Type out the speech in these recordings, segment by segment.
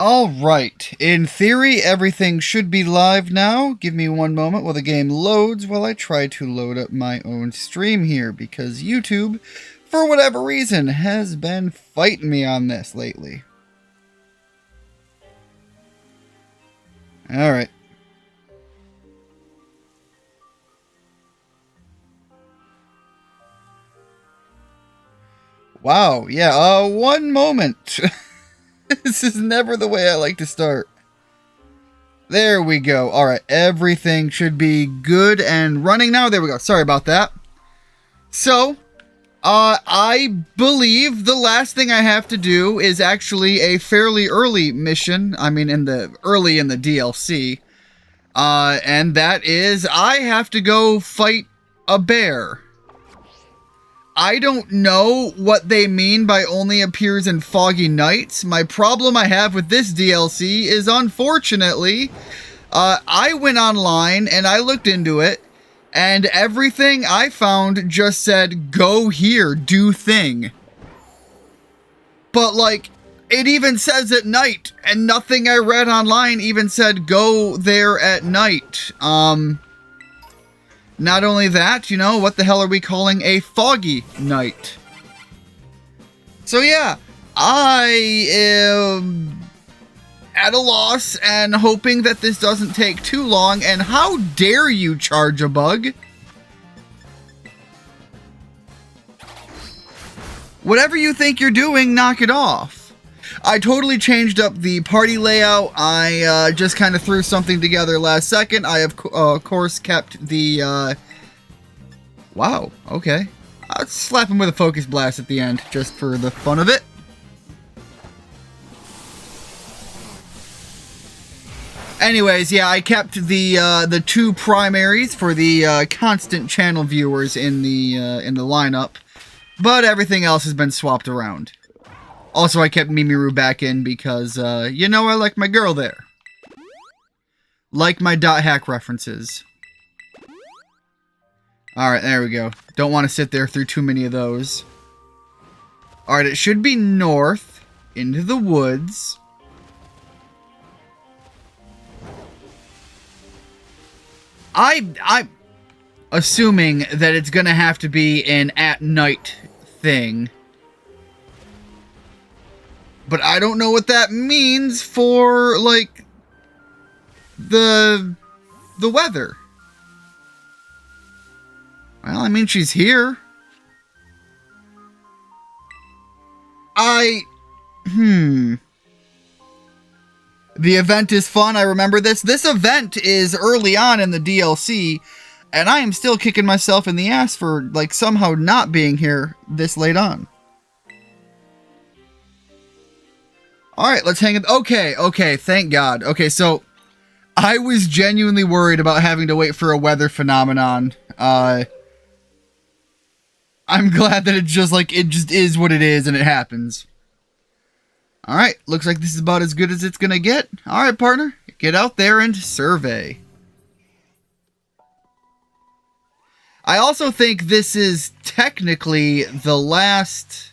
Alright, in theory, everything should be live now. Give me one moment while the game loads while I try to load up my own stream here, because YouTube, for whatever reason, has been fighting me on this lately. Alright. Wow, yeah, one moment. This is never the way I like to start. There we go. Alright, everything should be good and running now. There we go. Sorry about that. So, I believe the last thing I have to do is actually a fairly early mission. I mean, early in the DLC. And that is, I have to go fight a bear. I don't know what they mean by only appears in foggy nights. My problem I have with this DLC is, unfortunately, I went online and I looked into it, and everything I found just said, go here, do thing. But, like, it even says at night, and nothing I read online even said go there at night. Not only that, you know, what the hell are we calling a foggy night? So yeah, I am at a loss and hoping that this doesn't take too long. And how dare you charge a bug? Whatever you think you're doing, knock it off. I totally changed up the party layout. I just kind of threw something together last second. I have, of course, kept the... Wow, okay. I'll slap him with a focus blast at the end, just for the fun of it. Anyways, yeah, I kept the two primaries for the constant channel viewers in the lineup, but everything else has been swapped around. Also, I kept Mimiru back in because, you know, I like my girl there. Like my dot hack references. Alright, there we go. Don't want to sit there through too many of those. Alright, it should be north, into the woods. I'm assuming that it's gonna have to be an at-night thing. But I don't know what that means for, like, the weather. Well, I mean, she's here. The event is fun, I remember this. This event is early on in the DLC, and I am still kicking myself in the ass for, like, somehow not being here this late on. Alright, let's hang it. Okay, thank God. Okay, so I was genuinely worried about having to wait for a weather phenomenon. I'm glad that it just is what it is and it happens. Alright, looks like this is about as good as it's gonna get. Alright, partner, get out there and survey. I also think this is technically the last...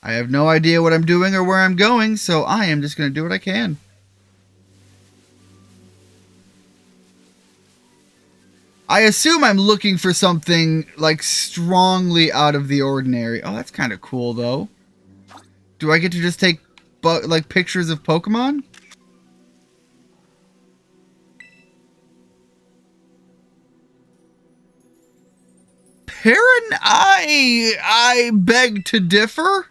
I have no idea what I'm doing or where I'm going, so I am just going to do what I can. I assume I'm looking for something, like, strongly out of the ordinary. Oh, that's kind of cool, though. Do I get to just take, like, pictures of Pokemon? Perrin, I beg to differ.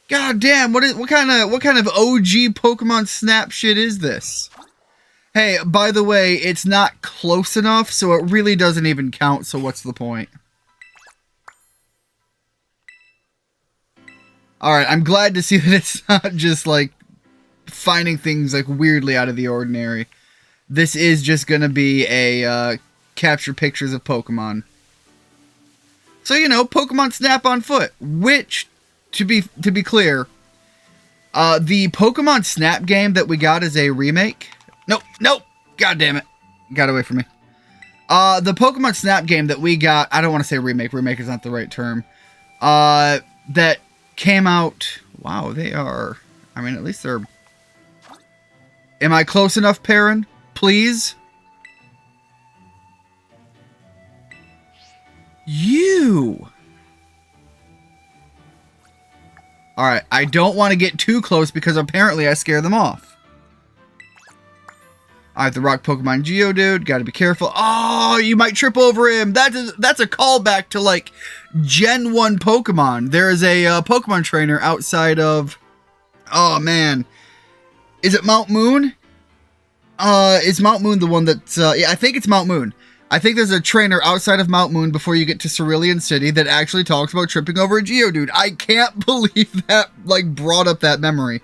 God damn, what kind of OG Pokemon Snap shit is this? Hey, by the way, it's not close enough, so it really doesn't even count, so what's the point? Alright, I'm glad to see that it's not just, like, finding things, like, weirdly out of the ordinary. This is just gonna be a, capture pictures of Pokemon. So, you know, Pokemon Snap on foot, which... To be clear, the Pokemon Snap game that we got is a remake. Nope. God damn it. Got away from me. The Pokemon Snap game that we got, I don't want to say remake. Remake is not the right term. that came out. Wow, they are. I mean, at least they're. Am I close enough, Perrin? Please? You! Alright, I don't want to get too close because apparently I scare them off. Alright, the rock Pokemon Geodude. Gotta be careful. Oh, you might trip over him. That's a callback to, like, Gen 1 Pokemon. There is a Pokemon trainer outside of... Oh, man. Is it Mount Moon? Is Mount Moon the one that's... yeah, I think it's Mount Moon. I think there's a trainer outside of Mount Moon before you get to Cerulean City that actually talks about tripping over a Geodude. I can't believe that, like, brought up that memory.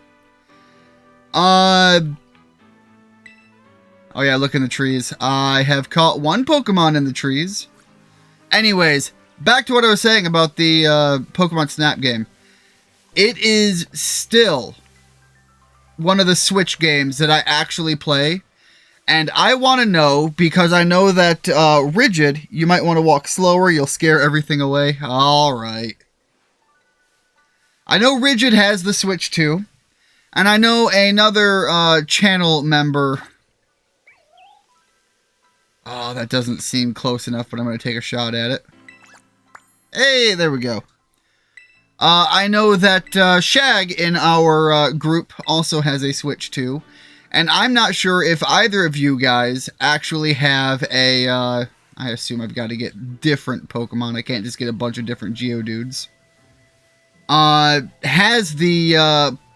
Oh yeah, look in the trees. I have caught one Pokemon in the trees. Anyways, back to what I was saying about the Pokemon Snap game. It is still one of the Switch games that I actually play. And I want to know, because I know that Rigid, you might want to walk slower, you'll scare everything away. Alright. I know Rigid has the Switch too. And I know another channel member... Oh, that doesn't seem close enough, but I'm going to take a shot at it. Hey, there we go. I know that Shag in our group also has a Switch too. And I'm not sure if either of you guys actually have a... I assume I've got to get different Pokemon. I can't just get a bunch of different Geodudes. Has the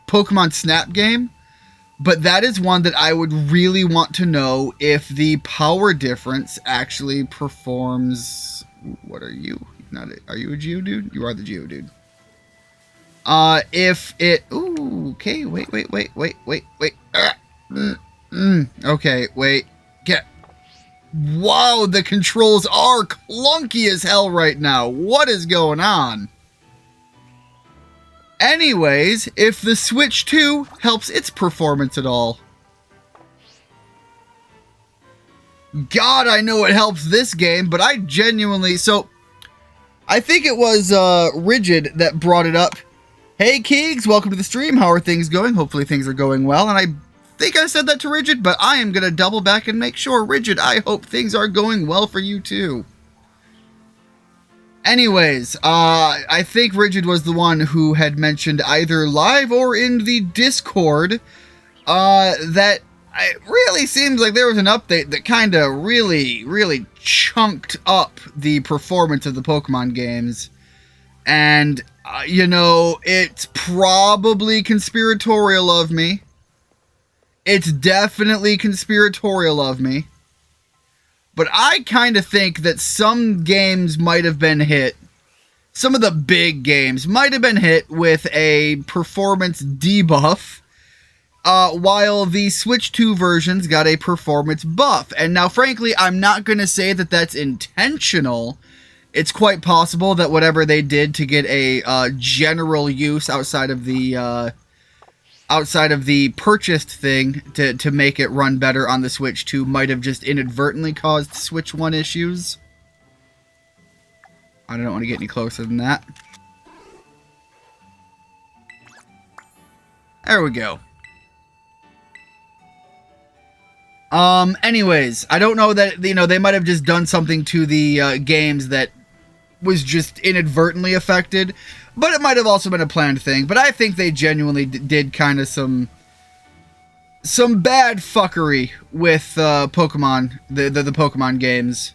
Pokemon Snap game. But that is one that I would really want to know if the power difference actually performs... What are you? Are you a Geodude? You are the Geodude. If it... Ooh, okay, wait. Okay, wait. Get... Wow, the controls are clunky as hell right now. What is going on? Anyways, if the Switch 2 helps its performance at all. God, I know it helps this game, but I genuinely... So, I think it was Rigid that brought it up. Hey, Keegs, welcome to the stream. How are things going? Hopefully things are going well. And I think I said that to Rigid, but I am going to double back and make sure. Rigid, I hope things are going well for you too. Anyways, I think Rigid was the one who had mentioned either live or in the Discord that it really seems like there was an update that kind of really chunked up the performance of the Pokemon games. And, you know, it's probably conspiratorial of me. It's definitely conspiratorial of me. But I kind of think that some games might have been hit. Some of the big games might have been hit with a performance debuff. While the Switch 2 versions got a performance buff. And now, frankly, I'm not going to say that that's intentional. It's quite possible that whatever they did to get a general use outside of the purchased thing to make it run better on the Switch 2 might have just inadvertently caused Switch 1 issues. I don't want to get any closer than that. There we go. Anyways, I don't know that, you know, they might have just done something to the games that was just inadvertently affected, but it might have also been a planned thing. But I think they genuinely did kind of some bad fuckery with Pokemon, the Pokemon games.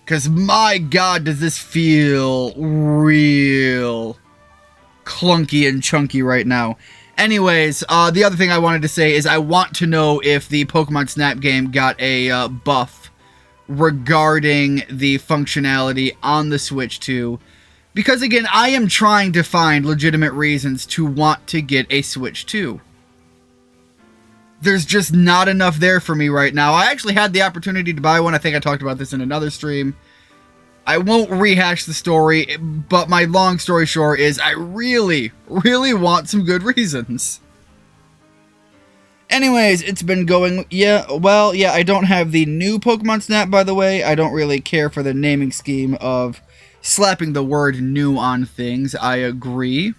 Because my god, does this feel real clunky and chunky right now. Anyways, the other thing I wanted to say is I want to know if the Pokemon Snap game got a buff regarding the functionality on the Switch 2. Because again, I am trying to find legitimate reasons to want to get a Switch 2. There's just not enough there for me right now. I actually had the opportunity to buy one. I think I talked about this in another stream. I won't rehash the story, but my long story short is I really want some good reasons. Anyways, it's been going... Yeah, well, yeah, I don't have the new Pokemon Snap, by the way. I don't really care for the naming scheme of slapping the word new on things. I agree.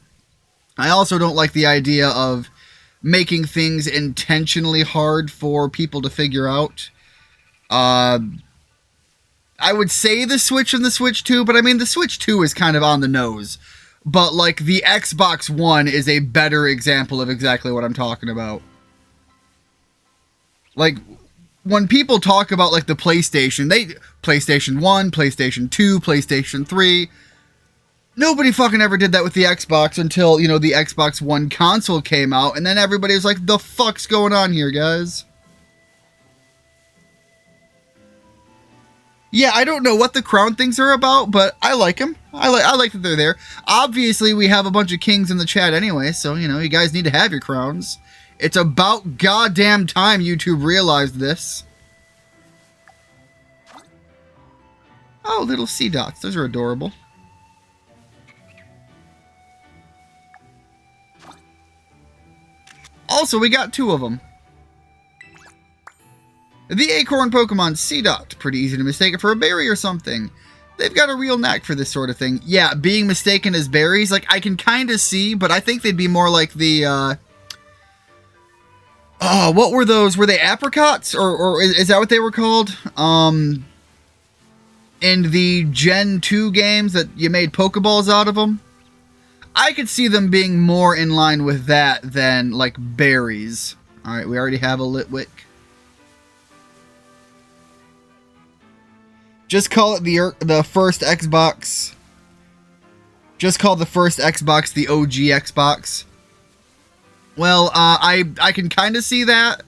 I also don't like the idea of making things intentionally hard for people to figure out. I would say the Switch and the Switch 2, but I mean, the Switch 2 is kind of on the nose. But, like, the Xbox One is a better example of exactly what I'm talking about. Like, when people talk about, like, the PlayStation, PlayStation 1, PlayStation 2, PlayStation 3... Nobody fucking ever did that with the Xbox until, you know, the Xbox One console came out, and then everybody was like, the fuck's going on here, guys? Yeah, I don't know what the crown things are about, but I like them. I like that they're there. Obviously, we have a bunch of kings in the chat anyway, so, you know, you guys need to have your crowns. It's about goddamn time YouTube realized this. Oh, little sea dots. Those are adorable. Also, we got 2 of them. The acorn Pokemon Seedot. Pretty easy to mistake it for a berry or something. They've got a real knack for this sort of thing. Yeah, being mistaken as berries, like, I can kind of see, but I think they'd be more like the, oh, what were those? Were they apricots? Or is that what they were called? In the Gen 2 games that you made Pokeballs out of them? I could see them being more in line with that than, like, berries. Alright, we already have a Litwick. Just call it the first Xbox. Just call the first Xbox the OG Xbox. Well, I can kind of see that,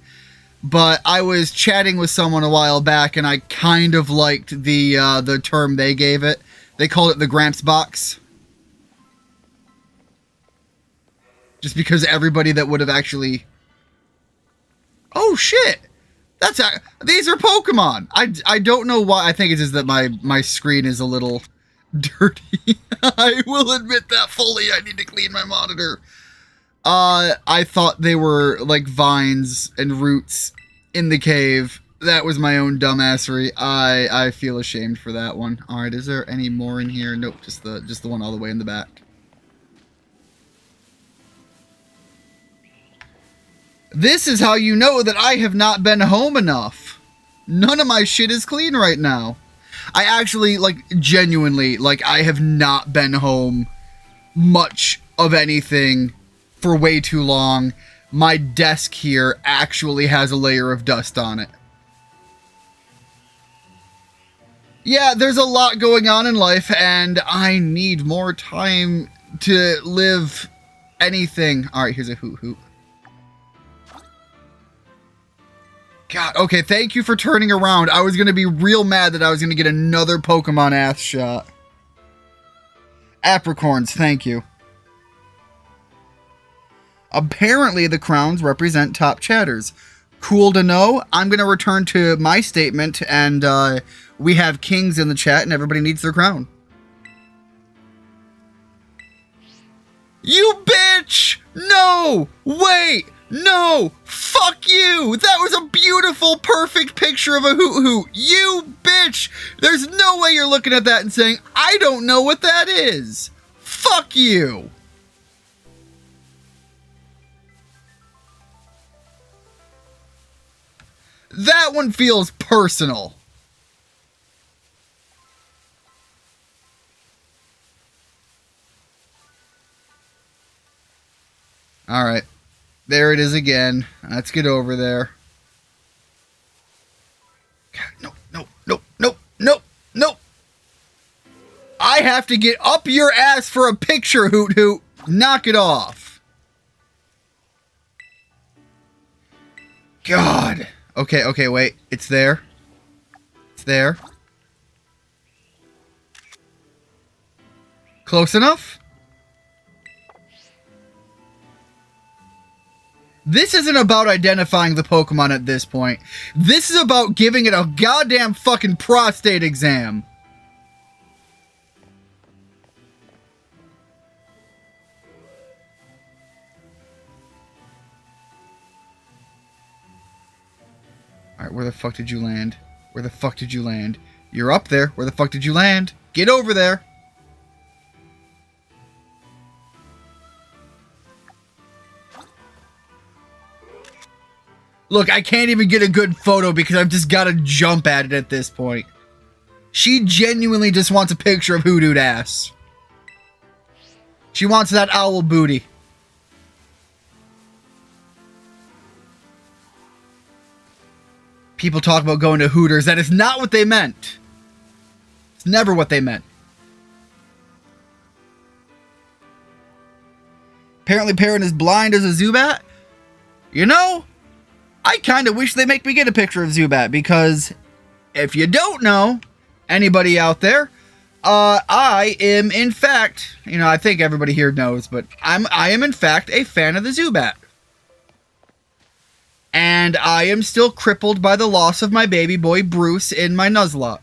but I was chatting with someone a while back, and I kind of liked the term they gave it. They called it the Gramps box. Just because everybody that would have actually... Oh, shit! These are Pokemon! I don't know why. I think it's just that my screen is a little dirty. I will admit that fully. I need to clean my monitor. I thought they were, like, vines and roots in the cave. That was my own dumbassery. I feel ashamed for that one. Alright, is there any more in here? Nope, just the one all the way in the back. This is how you know that I have not been home enough. None of my shit is clean right now. I actually, like, genuinely, like, I have not been home much of anything for way too long. My desk here actually has a layer of dust on it. Yeah, there's a lot going on in life, and I need more time to live anything. Alright, here's a hoot hoot. God, okay, thank you for turning around. I was going to be real mad that I was going to get another Pokemon ass shot. Apricorns, thank you. Apparently, the crowns represent top chatters. Cool to know. I'm going to return to my statement, and we have kings in the chat, and everybody needs their crown. You bitch! No! Wait! No! Fuck you! That was a beautiful, perfect picture of a hoot hoot. You bitch! There's no way you're looking at that and saying, I don't know what that is. Fuck you! That one feels personal. Alright. There it is again. Let's get over there. God, no. I have to get up your ass for a picture, Hoot Hoot. Knock it off. God. Okay, wait. It's there. It's there. Close enough? This isn't about identifying the Pokemon at this point. This is about giving it a goddamn fucking prostate exam. Alright, where the fuck did you land? Where the fuck did you land? You're up there. Where the fuck did you land? Get over there. Look, I can't even get a good photo because I've just got to jump at it at this point. She genuinely just wants a picture of Hoodooed ass. She wants that owl booty. People talk about going to Hooters. That is not what they meant. It's never what they meant. Apparently Perrin is blind as a Zubat. You know, I kind of wish they make me get a picture of Zubat, because if you don't know, anybody out there, I am in fact, you know, I think everybody here knows, but I am in fact a fan of the Zubat. And I am still crippled by the loss of my baby boy Bruce in my Nuzlocke.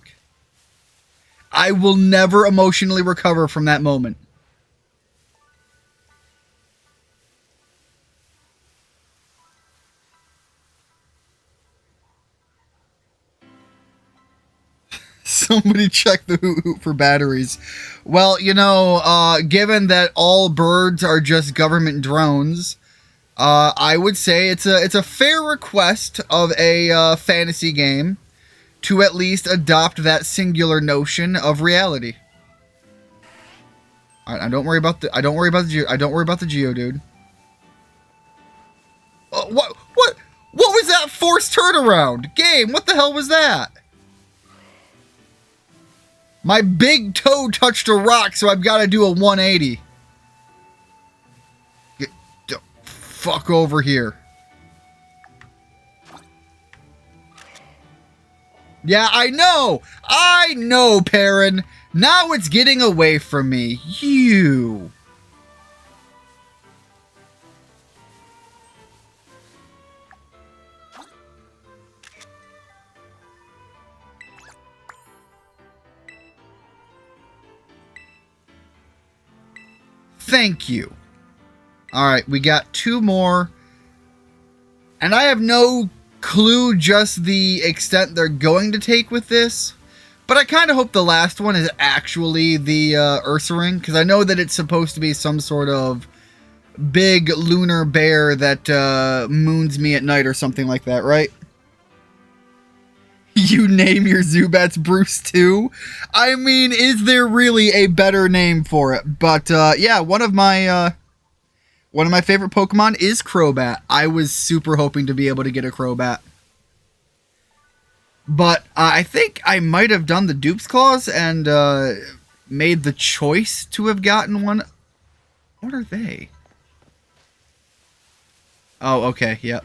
I will never emotionally recover from that moment. Somebody check the Hoot Hoot for batteries. Well, you know, given that all birds are just government drones, I would say it's a fair request of a fantasy game to at least adopt that singular notion of reality. I don't worry about the Geodude. What was that forced turnaround? Game, what the hell was that? My big toe touched a rock, so I've got to do a 180. Get the fuck over here. Yeah, I know, Perrin. Now it's getting away from me. You. Thank you. Alright, we got 2 more. And I have no clue just the extent they're going to take with this. But I kind of hope the last one is actually the Ursaring, because I know that it's supposed to be some sort of big lunar bear that moons me at night or something like that, right? You name your Zubats Bruce too? I mean, is there really a better name for it? But yeah, one of my favorite Pokemon is Crobat. I was super hoping to be able to get a Crobat. But I think I might have done the Dupes Clause and made the choice to have gotten one. What are they? Oh, okay, yep.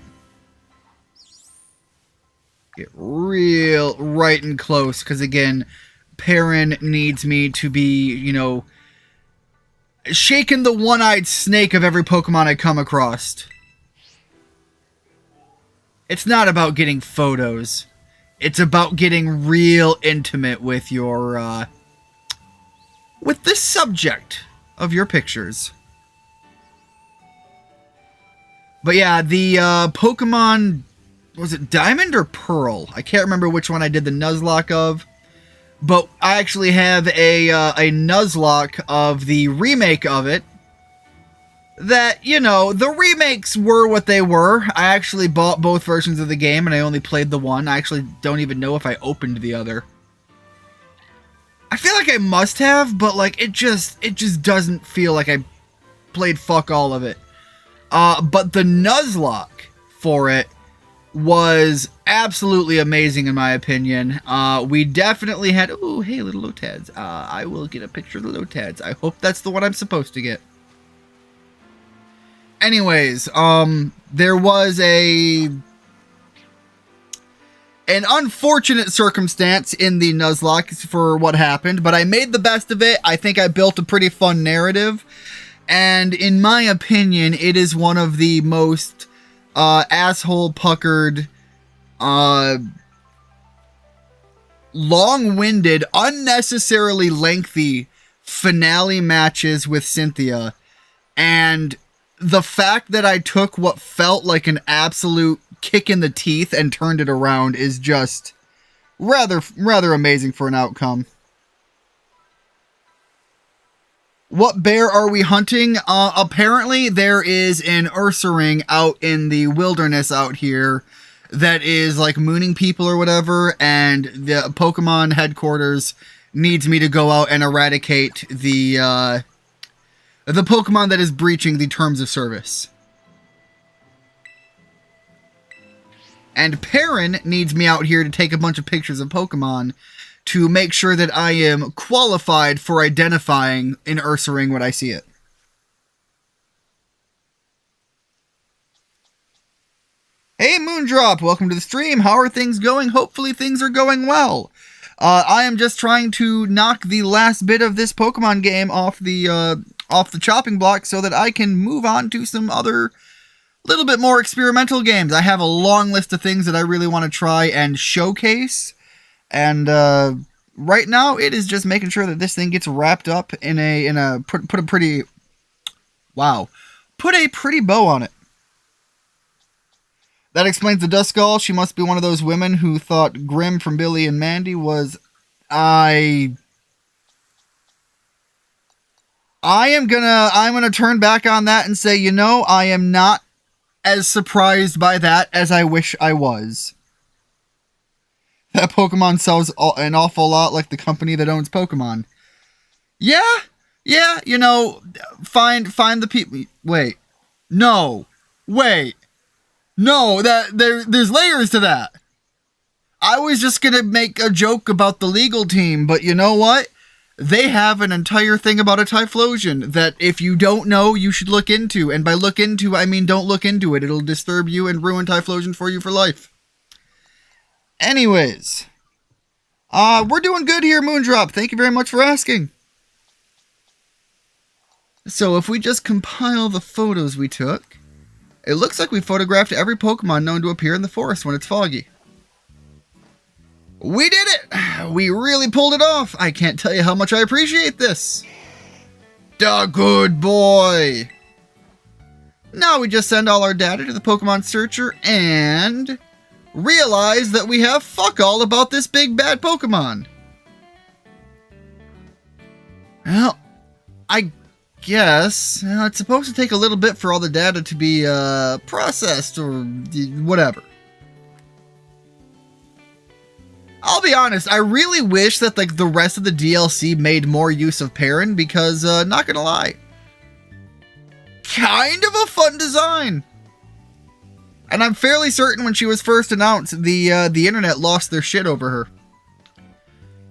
Get real right and close, because again, Perrin needs me to be, you know, shaking the one-eyed snake of every Pokemon I come across. It's not about getting photos. It's about getting real intimate with your, with the subject of your pictures. But yeah, the Pokemon, was it Diamond or Pearl? I can't remember which one I did the Nuzlocke of. But I actually have a Nuzlocke of the remake of it. That, you know, the remakes were what they were. I actually bought both versions of the game, and I only played the one. I actually don't even know if I opened the other. I feel like I must have, but like it just doesn't feel like I played fuck all of it. But the Nuzlocke for it was absolutely amazing in my opinion. We definitely had... Ooh, hey, little Lotads. I will get a picture of the Lotads. I hope that's the one I'm supposed to get. Anyways, there was an unfortunate circumstance in the Nuzlocke for what happened, but I made the best of it. I think I built a pretty fun narrative, and in my opinion, it is one of the most asshole puckered, long-winded, unnecessarily lengthy finale matches with Cynthia, and the fact that I took what felt like an absolute kick in the teeth and turned it around is just rather amazing for an outcome. What bear are we hunting? Apparently there is an Ursaring out in the wilderness out here that is like mooning people or whatever, and the Pokemon headquarters needs me to go out and eradicate the Pokemon that is breaching the terms of service. And Perrin needs me out here to take a bunch of pictures of Pokemon to make sure that I am qualified for identifying in Ursaring when I see it. Hey Moondrop, welcome to the stream. How are things going? Hopefully things are going well. I am just trying to knock the last bit of this Pokemon game off the chopping block so that I can move on to some other little bit more experimental games. I have a long list of things that I really want to try and showcase, and right now it is just making sure that this thing gets wrapped up in a put a pretty bow on it. That explains the Duskull. She must be one of those women who thought Grim from Billy and Mandy was... I'm gonna turn back on that and say, you know, I am not as surprised by that as I wish I was. That Pokemon sells an awful lot like the company that owns Pokemon. Yeah, you know, find the people... No, there's layers to that. I was just gonna make a joke about the legal team, but you know what? They have an entire thing about a Typhlosion that if you don't know, you should look into. And by look into, I mean don't look into it. It'll disturb you and ruin Typhlosion for you for life. Anyways. We're doing good here, Moondrop. Thank you very much for asking. So if we just compile the photos we took, it looks like we photographed every Pokemon known to appear in the forest when it's foggy. We did it! We really pulled it off! I can't tell you how much I appreciate this! Da good boy! Now we just send all our data to the Pokemon Searcher and realize that we have fuck all about this big bad Pokemon. Well, I guess it's supposed to take a little bit for all the data to be processed or whatever. I'll be honest, I really wish that like the rest of the DLC made more use of Perrin because, not gonna lie, kind of a fun design. And I'm fairly certain when she was first announced, the internet lost their shit over her.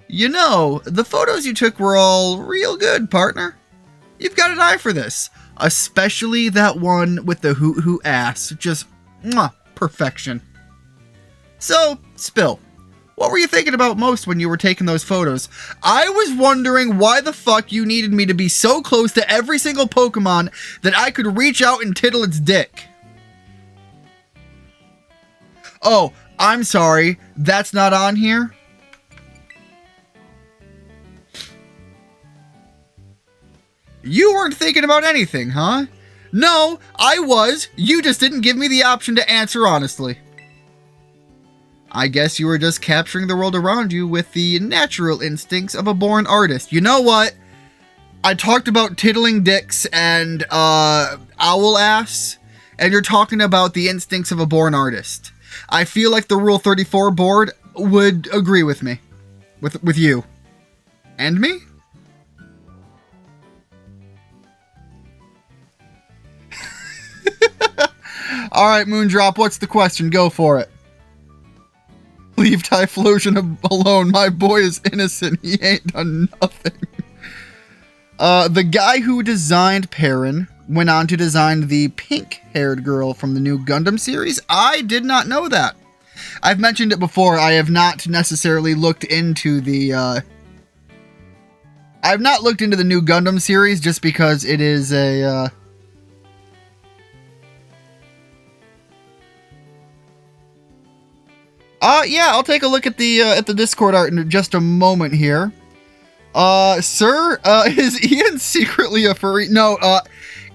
You know, the photos you took were all real good, partner. You've got an eye for this, especially that one with the hoot hoot ass. Just, mwah, perfection. So, Spill, what were you thinking about most when you were taking those photos? I was wondering why the fuck you needed me to be so close to every single Pokemon that I could reach out and tittle its dick. Oh, I'm sorry, that's not on here? You weren't thinking about anything, huh? No, I was. You just didn't give me the option to answer honestly. I guess you were just capturing the world around you with the natural instincts of a born artist. You know what? I talked about tittling dicks and owl ass, and you're talking about the instincts of a born artist. I feel like the Rule 34 board would agree with me. With you. And me? Alright, Moondrop, what's the question? Go for it. Leave Typhlosion alone. My boy is innocent. He ain't done nothing. The guy who designed Perrin went on to design the pink-haired girl from the new Gundam series. I did not know that. I've mentioned it before. I have not necessarily looked into the... I've not looked into the new Gundam series just because it is a... Yeah, I'll take a look at the Discord art in just a moment here. Sir, is Ian secretly a furry? No,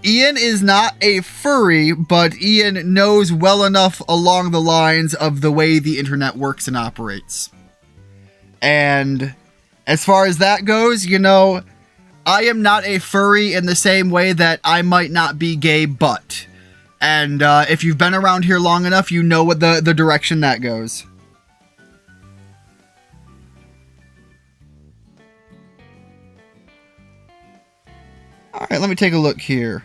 Ian is not a furry, but Ian knows well enough along the lines of the way the internet works and operates. And as far as that goes, you know, I am not a furry in the same way that I might not be gay, but And if you've been around here long enough, you know what the direction that goes. All right, let me take a look here.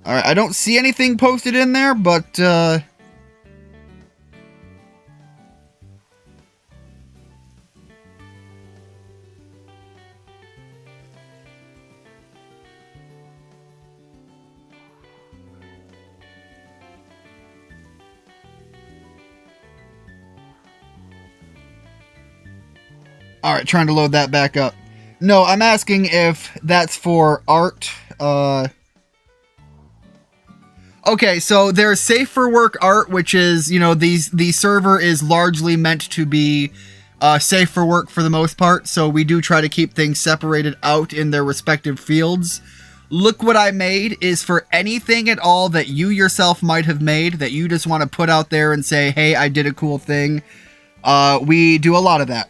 All right, I don't see anything posted in there, but all right, trying to load that back up. No, I'm asking if that's for art. Okay, so there's safe for work art, which is, you know, the server is largely meant to be safe for work for the most part. So we do try to keep things separated out in their respective fields. Look what I made is for anything at all that you yourself might have made that you just want to put out there and say, hey, I did a cool thing. We do a lot of that.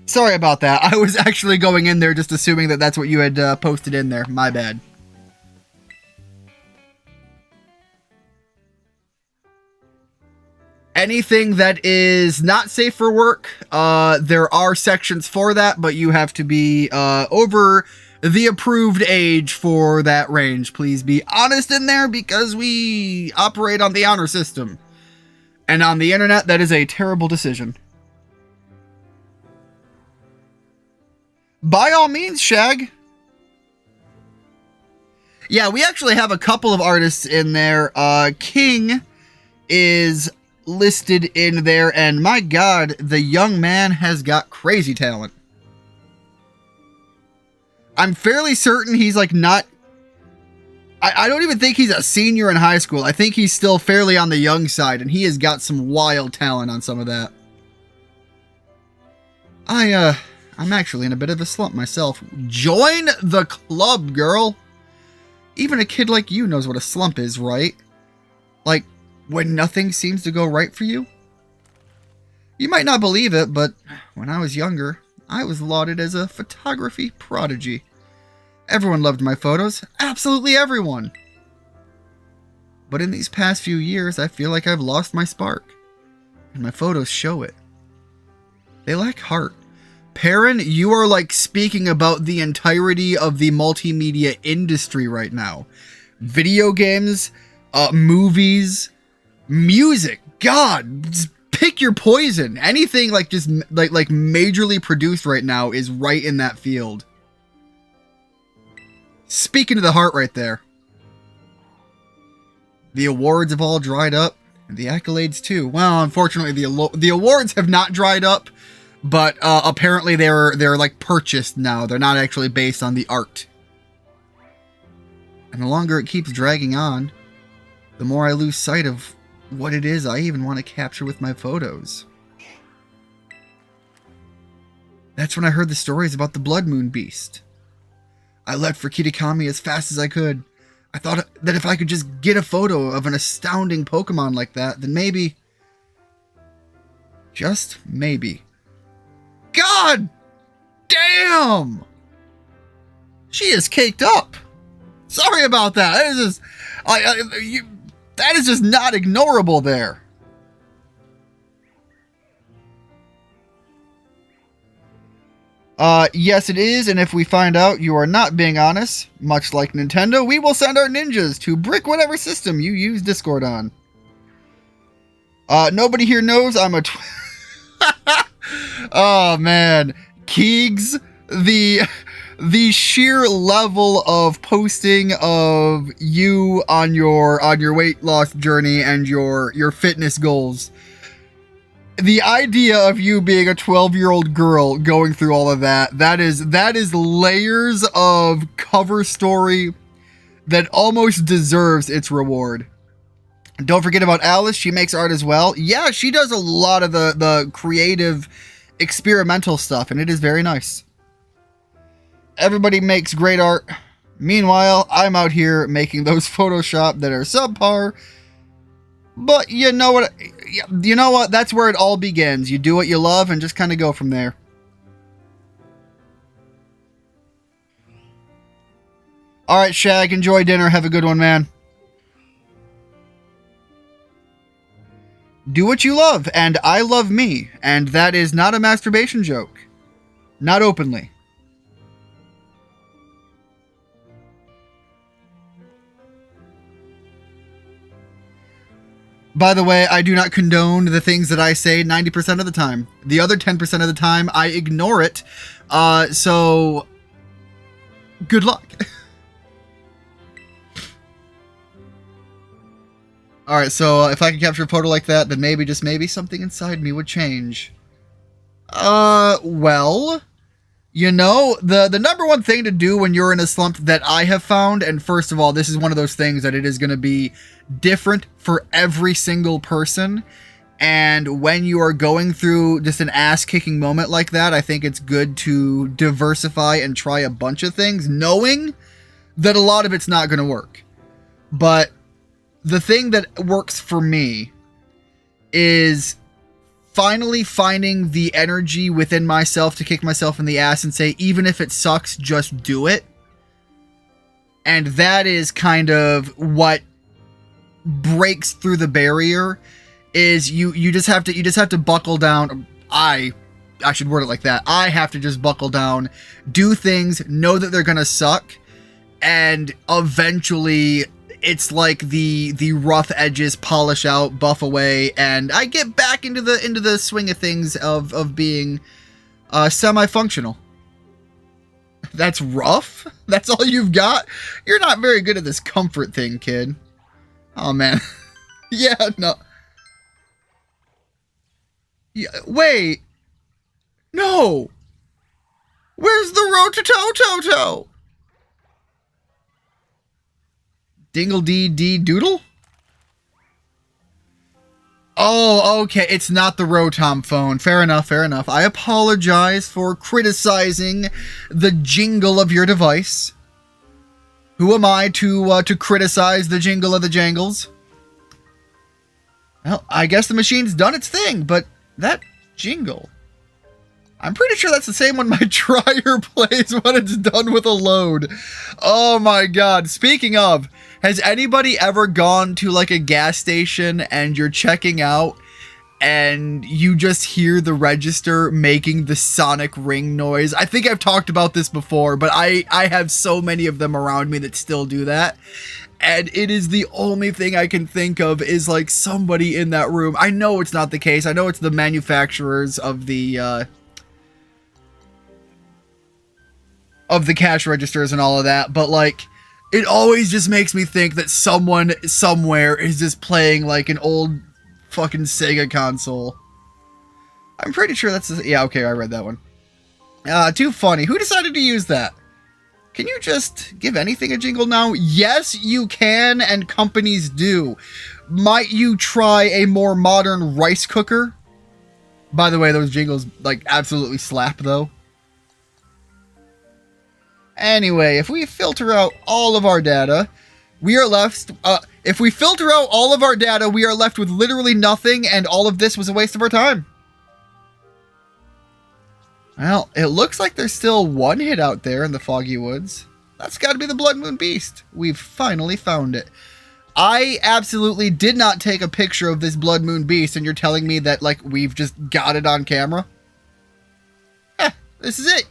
Sorry about that. I was actually going in there just assuming that that's what you had posted in there. My bad. Anything that is not safe for work, there are sections for that, but you have to be over the approved age for that range. Please be honest in there because we operate on the honor system. And on the internet, that is a terrible decision. By all means, Shag. Yeah, we actually have a couple of artists in there. King is listed in there, and my god, the young man has got crazy talent. I'm fairly certain he's like not... I don't even think he's a senior in high school. I think he's still fairly on the young side, and he has got some wild talent on some of that. I'm actually in a bit of a slump myself. Join the club, girl! Even a kid like you knows what a slump is, right? Like, when nothing seems to go right for you? You might not believe it, but when I was younger, I was lauded as a photography prodigy. Everyone loved my photos. Absolutely everyone. But in these past few years, I feel like I've lost my spark. And my photos show it. They lack heart. Perrin, you are like speaking about the entirety of the multimedia industry right now. Video games, movies, music. God, just pick your poison. Anything like just like majorly produced right now is right in that field. Speaking to the heart right there. The awards have all dried up, and the accolades too. Well, unfortunately, the awards have not dried up. But apparently they're like purchased now. They're not actually based on the art. And the longer it keeps dragging on, the more I lose sight of what it is I even want to capture with my photos. That's when I heard the stories about the Blood Moon Beast. I left for Kitakami as fast as I could. I thought that if I could just get a photo of an astounding Pokemon like that, then maybe, just maybe, God damn! She is caked up. Sorry about that. That is just, that is just not ignorable there. Yes it is, and if we find out you are not being honest, much like Nintendo, we will send our ninjas to brick whatever system you use Discord on. Nobody here knows I'm a oh man, Keegs, the sheer level of posting of you on your weight loss journey and your fitness goals. The idea of you being a 12-year-old girl going through all of that is layers of cover story that almost deserves its reward. Don't forget about Alice. She makes art as well. Yeah, she does a lot of the creative, experimental stuff, and it is very nice. Everybody makes great art. Meanwhile, I'm out here making those Photoshop that are subpar. But you know what? You know what? That's where it all begins. You do what you love and just kind of go from there. Alright, Shag, enjoy dinner. Have a good one, man. Do what you love, and I love me, and that is not a masturbation joke. Not openly. By the way, I do not condone the things that I say 90% of the time. The other 10% of the time, I ignore it. So, good luck. Alright, so if I could capture a photo like that, then maybe, just maybe, something inside me would change. Well, you know, the number one thing to do when you're in a slump that I have found, and first of all, this is one of those things that it is going to be different for every single person, and when you are going through just an ass-kicking moment like that, I think it's good to diversify and try a bunch of things, knowing that a lot of it's not going to work. But the thing that works for me is finally finding the energy within myself to kick myself in the ass and say, even if it sucks, just do it. And that is kind of what breaks through the barrier. Is you just have to buckle down. I should word it like that. I have to just buckle down, do things, know that they're gonna suck, and eventually it's like the rough edges polish out, buff away, and I get back into the swing of things of being semi-functional. That's rough? That's all you've got? You're not very good at this comfort thing, kid. Oh man. Yeah, no. Yeah, wait. No. Where's the road to Toto? Dingle dee dee doodle? Oh, okay. It's not the Rotom phone. Fair enough, fair enough. I apologize for criticizing the jingle of your device. Who am I to criticize the jingle of the jangles? Well, I guess the machine's done its thing, but that jingle, I'm pretty sure that's the same one my dryer plays when it's done with a load. Oh my god. Speaking of, has anybody ever gone to like a gas station and you're checking out and you just hear the register making the sonic ring noise? I think I've talked about this before, but I have so many of them around me that still do that. And it is the only thing I can think of is like somebody in that room. I know it's not the case. I know it's the manufacturers of the cash registers and all of that, but like, it always just makes me think that someone somewhere is just playing like an old fucking Sega console. I'm pretty sure that's yeah, okay, I read that one. Too funny. Who decided to use that? Can you just give anything a jingle now? Yes, you can, and companies do. Might you try a more modern rice cooker? By the way, those jingles like absolutely slap though. Anyway, if we filter out all of our data, we are left... if we filter out all of our data, we are left with literally nothing, and all of this was a waste of our time. Well, it looks like there's still one hit out there in the foggy woods. That's got to be the Blood Moon Beast. We've finally found it. I absolutely did not take a picture of this Blood Moon Beast, and you're telling me that, like, we've just got it on camera? This is it.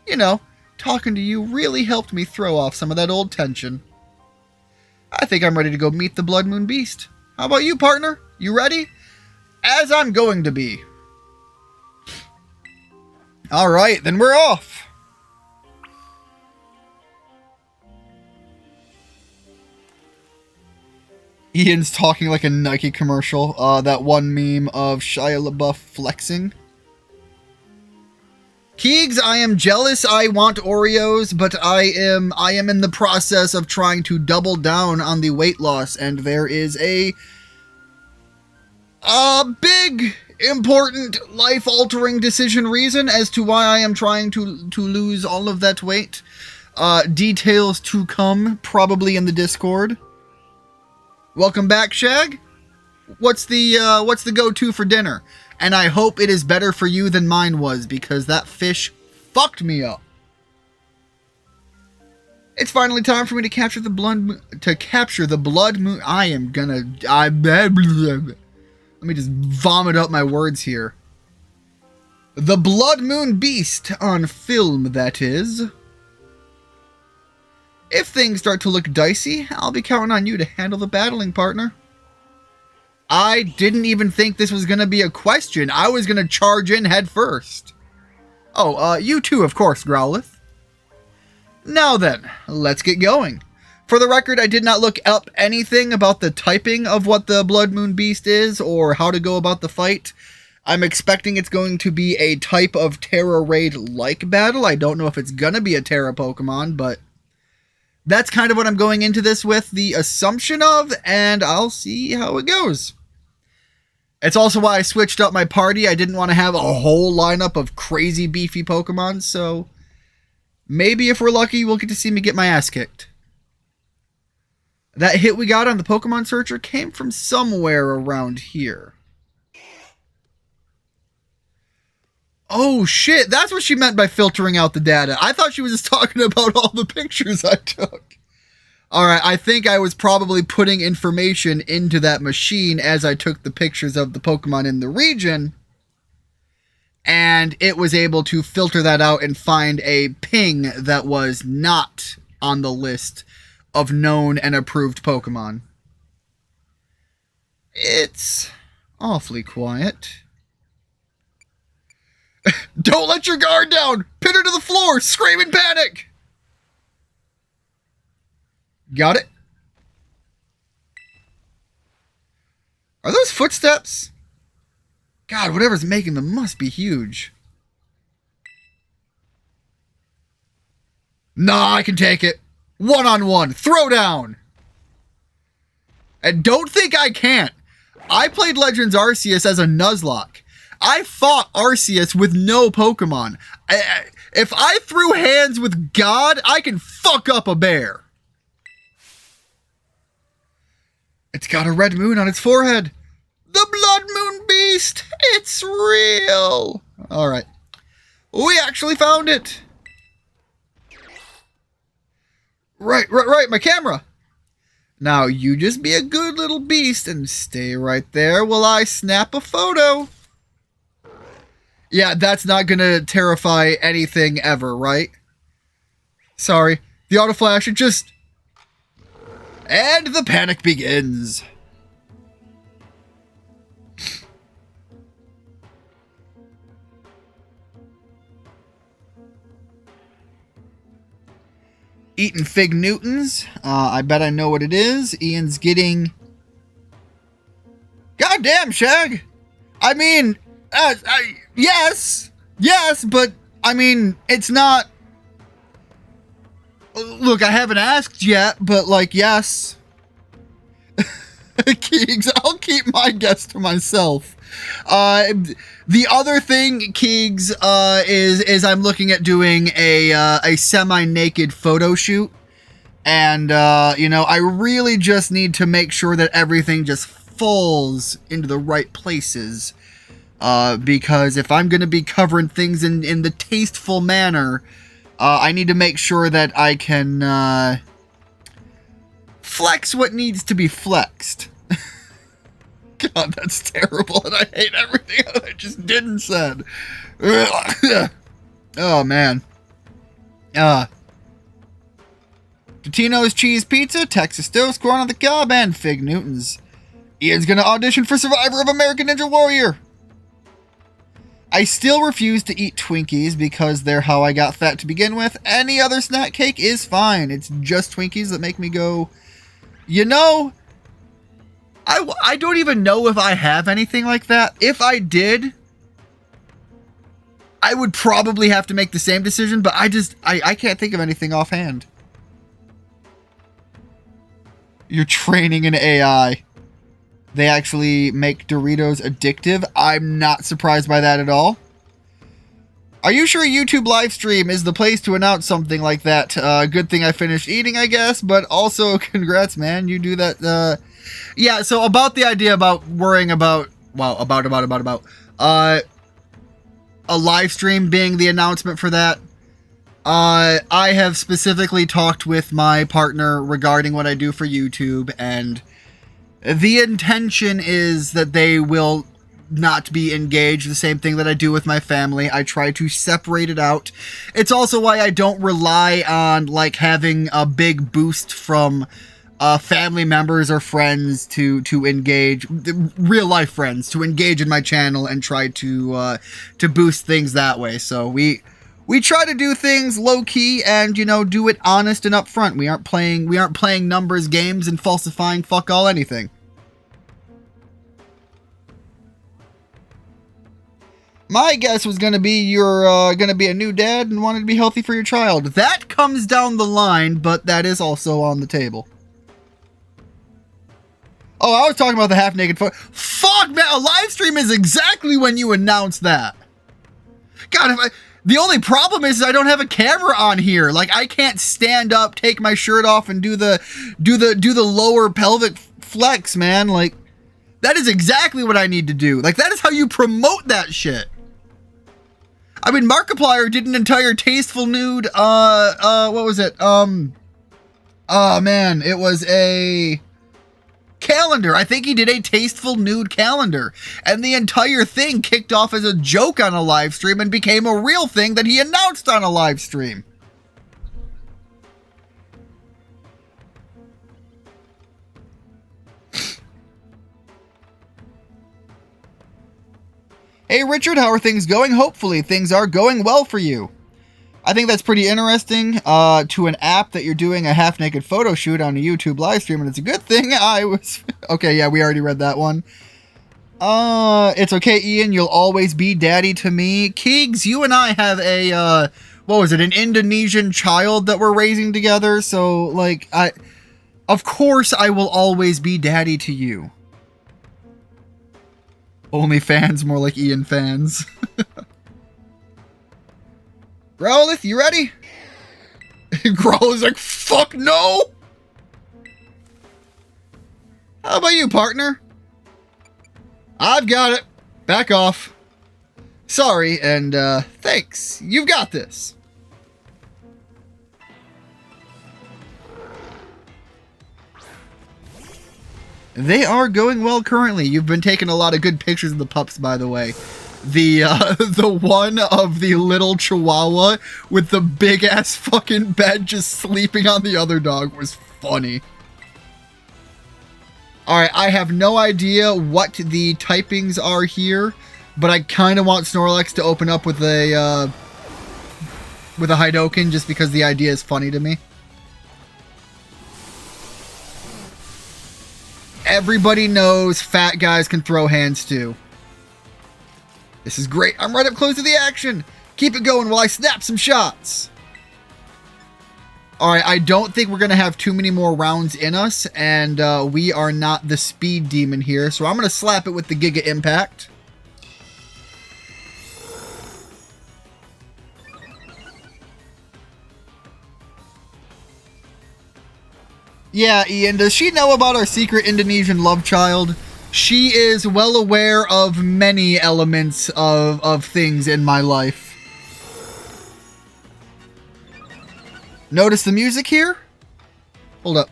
You know, talking to you really helped me throw off some of that old tension. I think I'm ready to go meet the Blood Moon Beast. How about you, partner? You ready? As I'm going to be. Alright, then we're off. Ian's talking like a Nike commercial. That one meme of Shia LaBeouf flexing. Keegs, I am jealous. I want Oreos, but I am in the process of trying to double down on the weight loss, and there is a big, important, life-altering decision reason as to why I am trying to lose all of that weight. Details to come, probably in the Discord. Welcome back, Shag. What's the go-to for dinner? And I hope it is better for you than mine was, because that fish fucked me up. It's finally time for me to capture the blood moon. Let me just vomit up my words here. The blood moon beast on film, that is. If things start to look dicey, I'll be counting on you to handle the battling, partner. I didn't even think this was going to be a question. I was going to charge in head first. Oh, you too, of course, Growlith. Now then, let's get going. For the record, I did not look up anything about the typing of what the Blood Moon Beast is or how to go about the fight. I'm expecting it's going to be a type of Terra Raid-like battle. I don't know if it's going to be a Terra Pokemon, but that's kind of what I'm going into this with the assumption of, and I'll see how it goes. It's also why I switched up my party. I didn't want to have a whole lineup of crazy beefy Pokemon, so maybe if we're lucky, we'll get to see me get my ass kicked. That hit we got on the Pokemon Searcher came from somewhere around here. Oh shit, that's what she meant by filtering out the data. I thought she was just talking about all the pictures I took. Alright, I think I was probably putting information into that machine as I took the pictures of the Pokemon in the region, and it was able to filter that out and find a ping that was not on the list of known and approved Pokemon. It's awfully quiet. Don't let your guard down! Pin her to the floor! Scream in panic! Got it? Are those footsteps? God, whatever's making them must be huge. Nah, I can take it. One-on-one. Throw down. And don't think I can't. I played Legends Arceus as a Nuzlocke. I fought Arceus with no Pokemon. If I threw hands with God, I can fuck up a bear. It's got a red moon on its forehead. The Blood Moon Beast. It's real. All right. We actually found it. Right. My camera. Now, you just be a good little beast and stay right there while I snap a photo. Yeah, that's not gonna terrify anything ever, right? Sorry. The auto flash, it just... And the panic begins. Eating Fig Newtons. I bet I know what it is. Ian's getting... Goddamn, Shag! I mean... yes, but I mean, it's not. Look, I haven't asked yet, but like, yes. Keegs, I'll keep my guess to myself. The other thing, Keegs, is I'm looking at doing a semi-naked photo shoot, and you know, I really just need to make sure that everything just falls into the right places. Because if I'm going to be covering things in the tasteful manner, I need to make sure that I can flex what needs to be flexed. God, that's terrible, and I hate everything I just did and said. Oh, man. Totino's Cheese Pizza, Texas Toast, Corn on the Cob, and Fig Newtons. Ian's going to audition for Survivor of American Ninja Warrior. I still refuse to eat Twinkies because they're how I got fat to begin with. Any other snack cake is fine. It's just Twinkies that make me go, you know, I don't even know if I have anything like that. If I did, I would probably have to make the same decision, but I can't think of anything offhand. You're training an AI. They actually make Doritos addictive. I'm not surprised by that at all. Are you sure YouTube live stream is the place to announce something like that? Good thing I finished eating, I guess, but also congrats, man. You do that. Yeah, so about the idea about worrying about, well, about a live stream being the announcement for that. I have specifically talked with my partner regarding what I do for YouTube, and the intention is that they will not be engaged. The same thing that I do with my family. I try to separate it out. It's also why I don't rely on like having a big boost from family members or friends to engage, real life friends to engage in my channel and try to boost things that way. So we try to do things low key and, you know, do it honest and upfront. We aren't playing numbers games and falsifying fuck all anything. My guess was going to be you're going to be a new dad and wanted to be healthy for your child. That comes down the line, but that is also on the table. Oh, I was talking about the half-naked photo. Fuck, man, a live stream is exactly when you announce that. God, the only problem is I don't have a camera on here. Like, I can't stand up, take my shirt off, and do the lower pelvic flex, man. Like, that is exactly what I need to do. Like, that is how you promote that shit. I mean, Markiplier did an entire tasteful nude, what was it? Oh, man, it was a calendar. I think he did a tasteful nude calendar, and the entire thing kicked off as a joke on a live stream and became a real thing that he announced on a live stream. Hey Richard, how are things going? Hopefully things are going well for you. I think that's pretty interesting, to an app that you're doing a half-naked photo shoot on a YouTube live stream, and it's a good thing I was... Okay, yeah, we already read that one. It's okay, Ian, you'll always be daddy to me. Keegs, you and I have a, what was it, an Indonesian child that we're raising together, so, like, of course I will always be daddy to you. Only fans, more like Ian fans. Growlith, you ready? Growlith's like, fuck no! How about you, partner? I've got it. Back off. Sorry, and, thanks. You've got this. They are going well currently. You've been taking a lot of good pictures of the pups, by the way. The one of the little chihuahua with the big ass fucking bed just sleeping on the other dog was funny. Alright, I have no idea what the typings are here, but I kind of want Snorlax to open up with a Hidoken just because the idea is funny to me. Everybody knows fat guys can throw hands too. This is great. I'm right up close to the action. Keep it going while I snap some shots. Alright, I don't think we're going to have too many more rounds in us, and we are not the speed demon here, so I'm going to slap it with the Giga Impact. Yeah, Ian, does she know about our secret Indonesian love child? She is well aware of many elements of things in my life. Notice the music here? Hold up.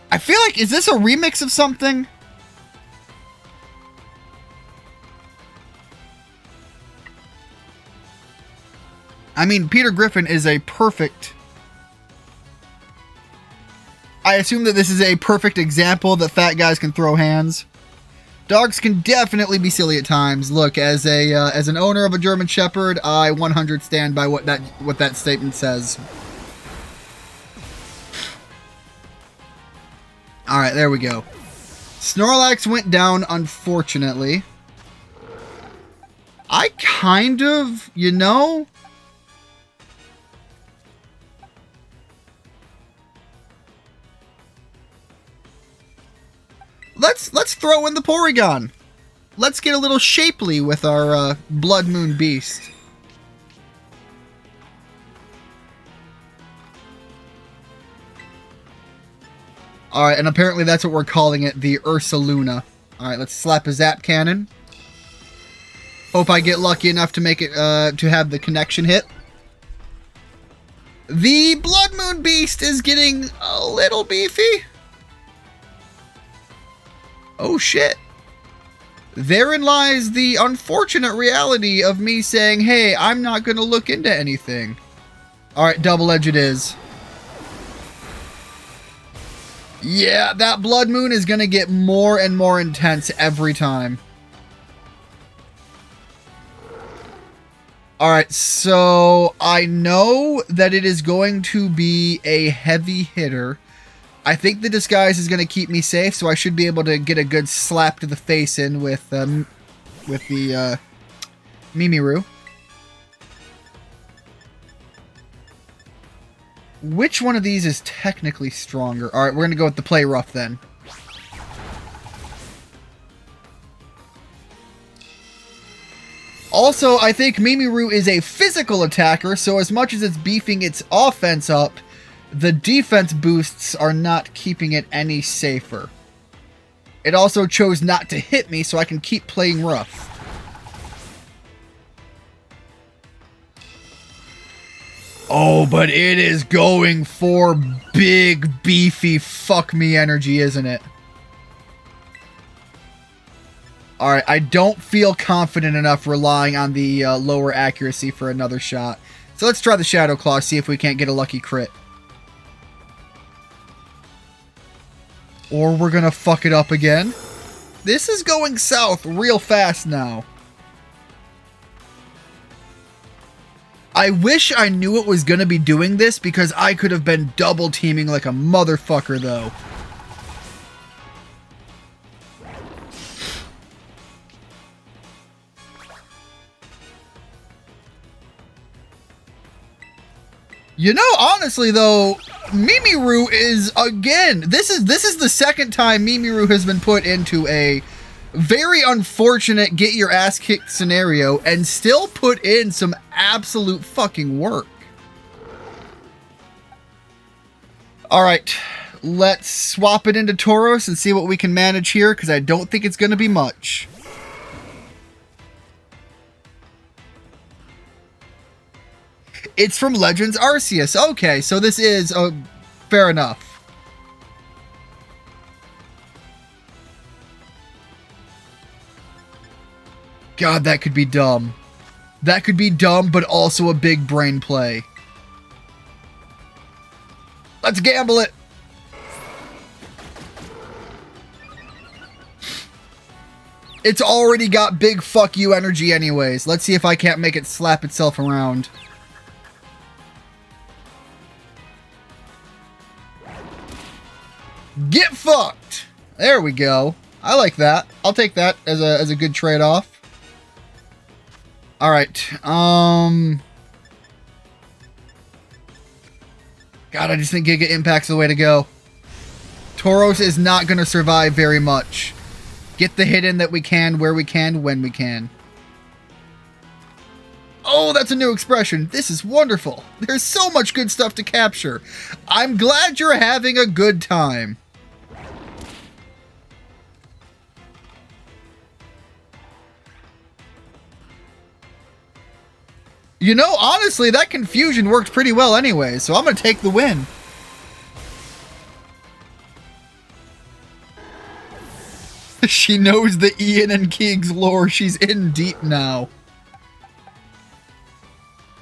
I feel like, is this a remix of something? I mean, Peter Griffin is a perfect... I assume that this is a perfect example that fat guys can throw hands. Dogs can definitely be silly at times. Look, as an owner of a German Shepherd, I 100 stand by what that statement says. All right, there we go. Snorlax went down, unfortunately. I kind of, you know... Let's throw in the Porygon. Let's get a little shapely with our Blood Moon Beast. Alright, and apparently that's what we're calling it, the Ursaluna. Alright, let's slap a Zap Cannon. Hope I get lucky enough to make it, to have the connection hit. The Blood Moon Beast is getting a little beefy. Oh shit. Therein lies the unfortunate reality of me saying, hey, I'm not going to look into anything. Alright, double edge it is. Yeah, that Blood Moon is going to get more and more intense every time. Alright, so I know that it is going to be a heavy hitter. I think the disguise is going to keep me safe, so I should be able to get a good slap to the face in with the Mimiru. Which one of these is technically stronger? Alright, we're going to go with the Play Rough then. Also, I think Mimiru is a physical attacker, so as much as it's beefing its offense up, the defense boosts are not keeping it any safer. It also chose not to hit me, so I can keep playing rough. Oh, but it is going for big, beefy fuck me energy, isn't it? Alright, I don't feel confident enough relying on the lower accuracy for another shot. So let's try the Shadow Claw, see if we can't get a lucky crit. Or we're gonna fuck it up again. This is going south real fast now. I wish I knew it was gonna be doing this because I could have been double teaming like a motherfucker though. You know, honestly though, Mimiru is, again, this is the second time Mimiru has been put into a very unfortunate get your ass kicked scenario and still put in some absolute fucking work. Alright, let's swap it into Tauros and see what we can manage here, because I don't think it's going to be much. It's from Legends Arceus. Okay, so this is fair enough. God, that could be dumb. That could be dumb, but also a big brain play. Let's gamble it. It's already got big fuck you energy anyways. Let's see if I can't make it slap itself around. Get fucked! There we go. I like that. I'll take that as a good trade-off. Alright, God, I just think Giga Impact's the way to go. Tauros is not going to survive very much. Get the hit in that we can, where we can, when we can. Oh, that's a new expression. This is wonderful. There's so much good stuff to capture. I'm glad you're having a good time. You know, honestly, that confusion worked pretty well anyway, so I'm going to take the win. She knows the Ian and Keeg's lore. She's in deep now.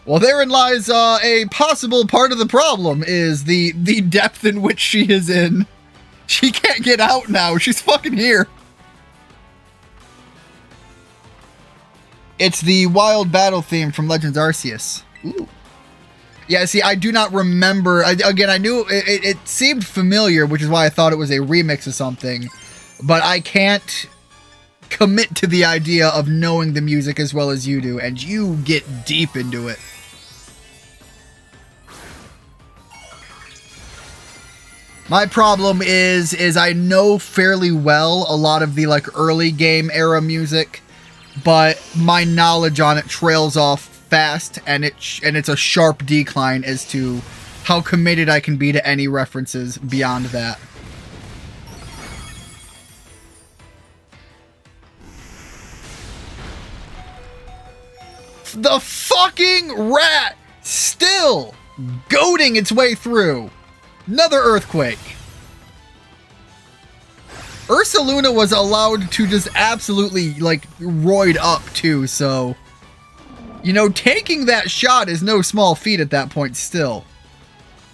Well, therein lies a possible part of the problem, is the depth in which she is in. She can't get out now. She's fucking here. It's the Wild Battle theme from Legends Arceus. Ooh. Yeah, see, I do not remember. Again, I knew it seemed familiar, which is why I thought it was a remix of something. But I can't commit to the idea of knowing the music as well as you do, and you get deep into it. My problem is I know fairly well a lot of the like early game era music, but my knowledge on it trails off fast, and it's a sharp decline as to how committed I can be to any references beyond that. The fucking rat still goading its way through. Another earthquake. Ursaluna was allowed to just absolutely, like, roid up, too, so... You know, taking that shot is no small feat at that point still.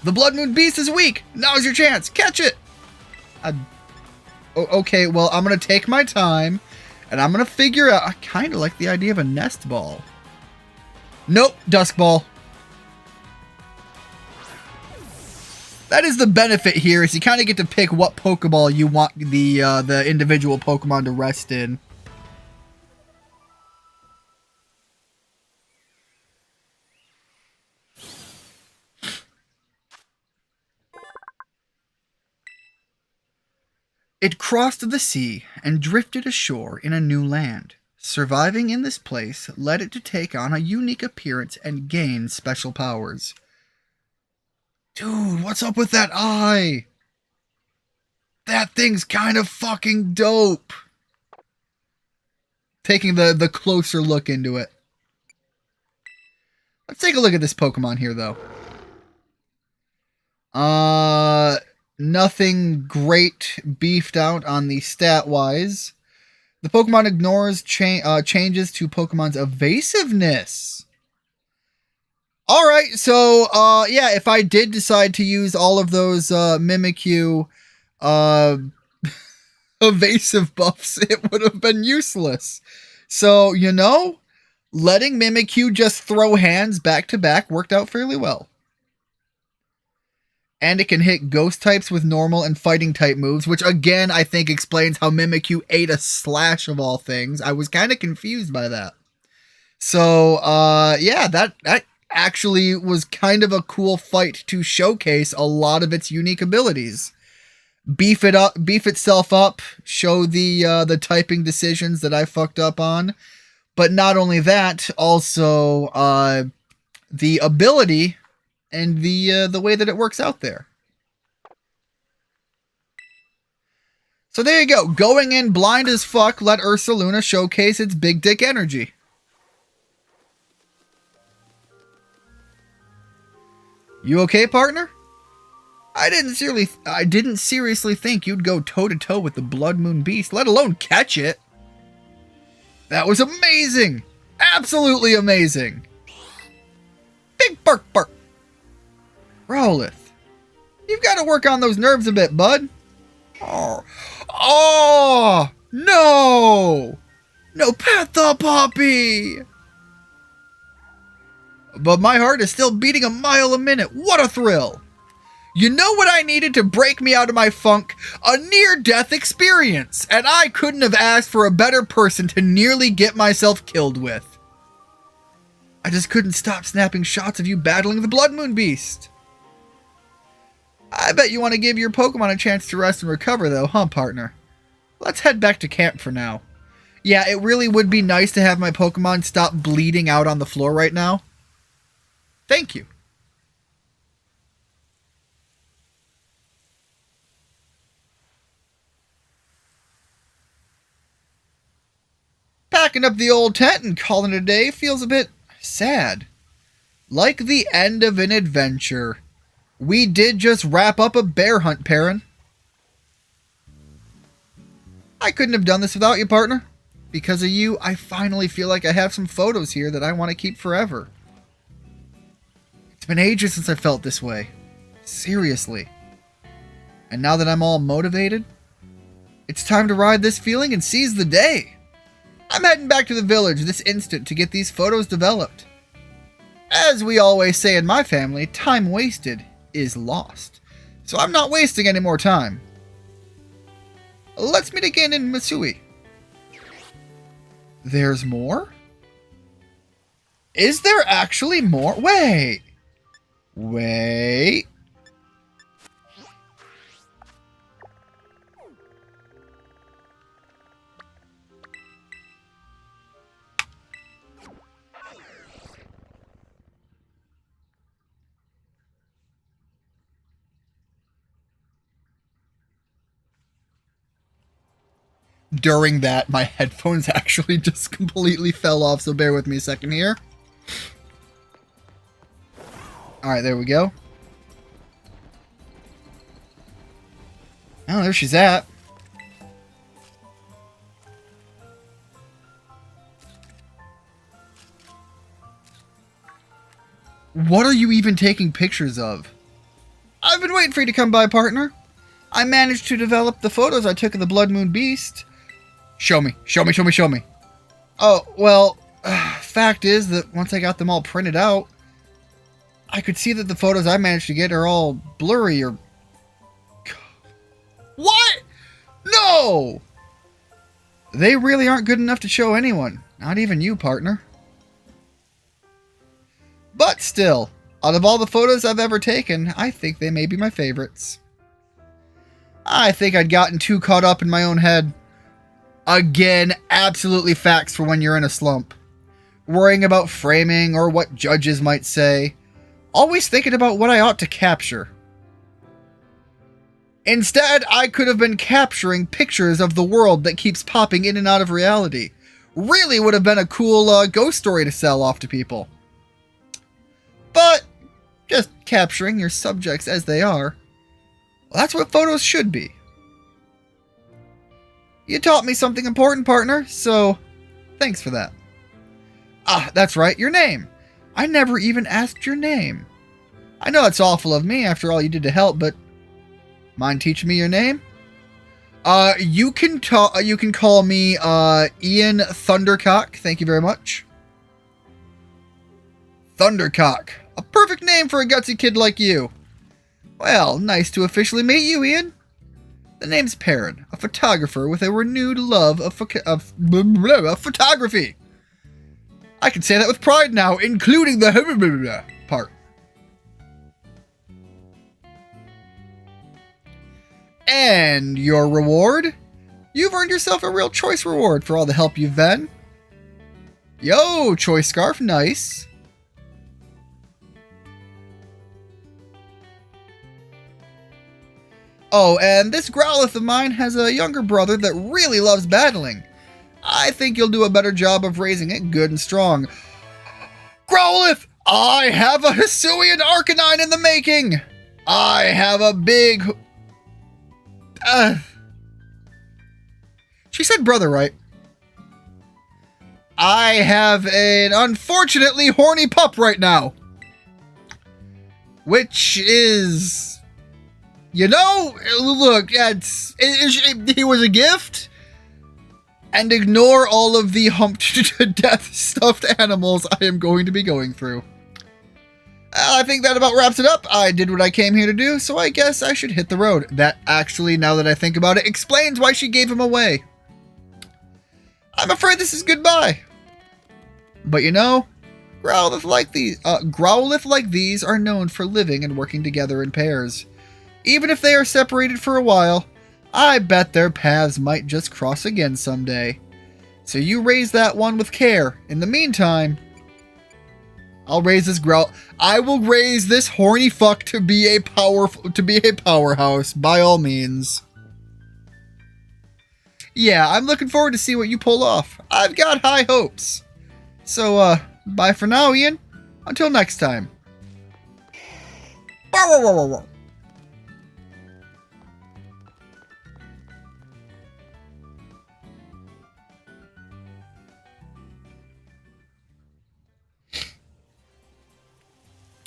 The Blood Moon Beast is weak. Now's your chance. Catch it. Okay, well, I'm going to take my time, and I'm going to figure out... I kind of like the idea of a nest ball. Nope, Dusk Ball. That is the benefit here, is you kind of get to pick what Pokeball you want the individual Pokemon to rest in. It crossed the sea and drifted ashore in a new land. Surviving in this place led it to take on a unique appearance and gain special powers. Dude, what's up with that eye? That thing's kind of fucking dope. Taking the closer look into it. Let's take a look at this Pokemon here, though. Nothing great beefed out on the stat-wise. The Pokemon ignores changes to Pokemon's evasiveness. Alright, so, yeah, if I did decide to use all of those Mimikyu evasive buffs, it would have been useless. So, you know, letting Mimikyu just throw hands back-to-back worked out fairly well. And it can hit ghost types with normal and fighting type moves, which again, I think explains how Mimikyu ate a slash of all things. I was kind of confused by that. So, yeah, that actually was kind of a cool fight to showcase a lot of its unique abilities. Beef itself up, show the typing decisions that I fucked up on. But not only that, also, the ability and the way that it works out there. So there you go. Going in blind as fuck, let Ursaluna showcase its big dick energy. You okay, partner? I didn't seriously think you'd go toe-to-toe with the Blood Moon Beast, let alone catch it. That was amazing! Absolutely amazing! Big bark bark! Rowlith, you've got to work on those nerves a bit, bud. Oh, no! No, pet the puppy! But my heart is still beating a mile a minute. What a thrill! You know what I needed to break me out of my funk? A near-death experience! And I couldn't have asked for a better person to nearly get myself killed with. I just couldn't stop snapping shots of you battling the Blood Moon Beast. I bet you want to give your Pokemon a chance to rest and recover though, huh, partner? Let's head back to camp for now. Yeah, it really would be nice to have my Pokemon stop bleeding out on the floor right now. Thank you. Packing up the old tent and calling it a day feels a bit sad. Like the end of an adventure. We did just wrap up a bear hunt, Perrin. I couldn't have done this without you, partner. Because of you, I finally feel like I have some photos here that I want to keep forever. It's been ages since I felt this way. Seriously. And now that I'm all motivated, it's time to ride this feeling and seize the day. I'm heading back to the village this instant to get these photos developed. As we always say in my family, time wasted is lost. So I'm not wasting any more time. Let's meet again in Misui. There's more? Is there actually more? Wait. Wait. During that, my headphones actually just completely fell off, so bear with me a second here. Alright, there we go. Oh, there she's at. What are you even taking pictures of? I've been waiting for you to come by, partner. I managed to develop the photos I took of the Blood Moon Beast. Show me. Show me, show me, show me. Oh, well, fact is that once I got them all printed out, I could see that the photos I managed to get are all blurry or... What? No! They really aren't good enough to show anyone. Not even you, partner. But still, out of all the photos I've ever taken, I think they may be my favorites. I think I'd gotten too caught up in my own head. Again, absolutely facts for when you're in a slump. Worrying about framing or what judges might say. Always thinking about what I ought to capture. Instead, I could have been capturing pictures of the world that keeps popping in and out of reality. Really would have been a cool ghost story to sell off to people. But just capturing your subjects as they are, well, that's what photos should be. You taught me something important, partner, so thanks for that. Ah, that's right, your name. I never even asked your name. I know it's awful of me after all you did to help, but mind teaching me your name? You can call me Ian Thundercock. Thank you very much. Thundercock. A perfect name for a gutsy kid like you. Well, nice to officially meet you, Ian. The name's Perrin, a photographer with a renewed love of photography. I can say that with pride now, including the part. And your reward? You've earned yourself a real choice reward for all the help you've been. Yo, choice scarf, nice. Oh, and this Growlithe of mine has a younger brother that really loves battling. I think you'll do a better job of raising it good and strong. Growlithe! I have a Hisuian Arcanine in the making! I have a big... She said brother, right? I have an unfortunately horny pup right now. Which is... You know, look, he was a gift. And ignore all of the humped to death stuffed animals I am going to be going through. I think that about wraps it up. I did what I came here to do, so I guess I should hit the road. That actually, now that I think about it, explains why she gave him away. I'm afraid this is goodbye. But you know, Growlithe like these are known for living and working together in pairs. Even if they are separated for a while, I bet their paths might just cross again someday. So you raise that one with care. In the meantime, I'll raise this I will raise this horny fuck to be a powerhouse by all means. Yeah, I'm looking forward to see what you pull off. I've got high hopes. So bye for now, Ian. Until next time.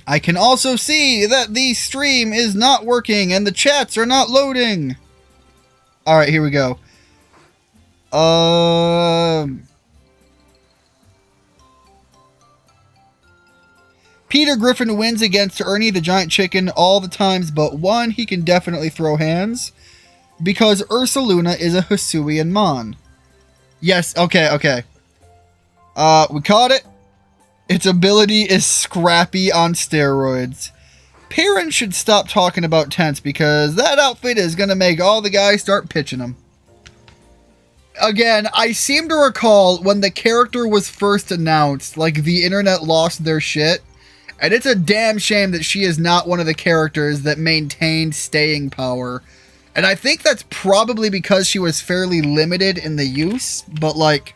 I can also see that the stream is not working and the chats are not loading. Alright, here we go. Peter Griffin wins against Ernie the Giant Chicken all the times but one. He can definitely throw hands. Because Ursaluna is a Hisuian Mon. Yes, okay. We caught it. Its ability is scrappy on steroids. Perrin should stop talking about tents because that outfit is going to make all the guys start pitching them. Again, I seem to recall when the character was first announced, like the internet lost their shit. And it's a damn shame that she is not one of the characters that maintained staying power. And I think that's probably because she was fairly limited in the use, but like...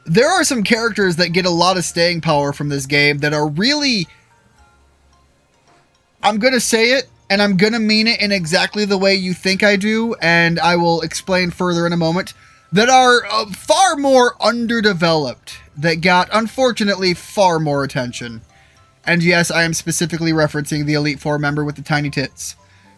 there are some characters that get a lot of staying power from this game that are really, I'm going to say it, and I'm going to mean it in exactly the way you think I do, and I will explain further in a moment, that are far more underdeveloped, that got, unfortunately, far more attention. And yes, I am specifically referencing the Elite Four member with the tiny tits.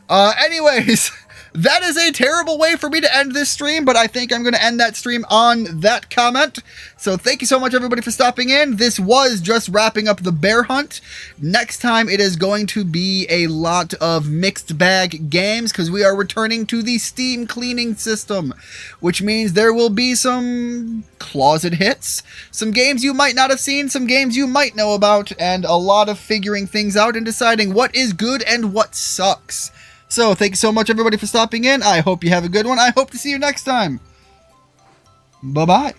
Anyways, that is a terrible way for me to end this stream, but I think I'm going to end that stream on that comment. So thank you so much, everybody, for stopping in. This was just wrapping up the bear hunt. Next time, it is going to be a lot of mixed bag games because we are returning to the Steam cleaning system, which means there will be some closet hits, some games you might not have seen, some games you might know about, and a lot of figuring things out and deciding what is good and what sucks. So, thank you so much, everybody, for stopping in. I hope you have a good one. I hope to see you next time. Bye-bye.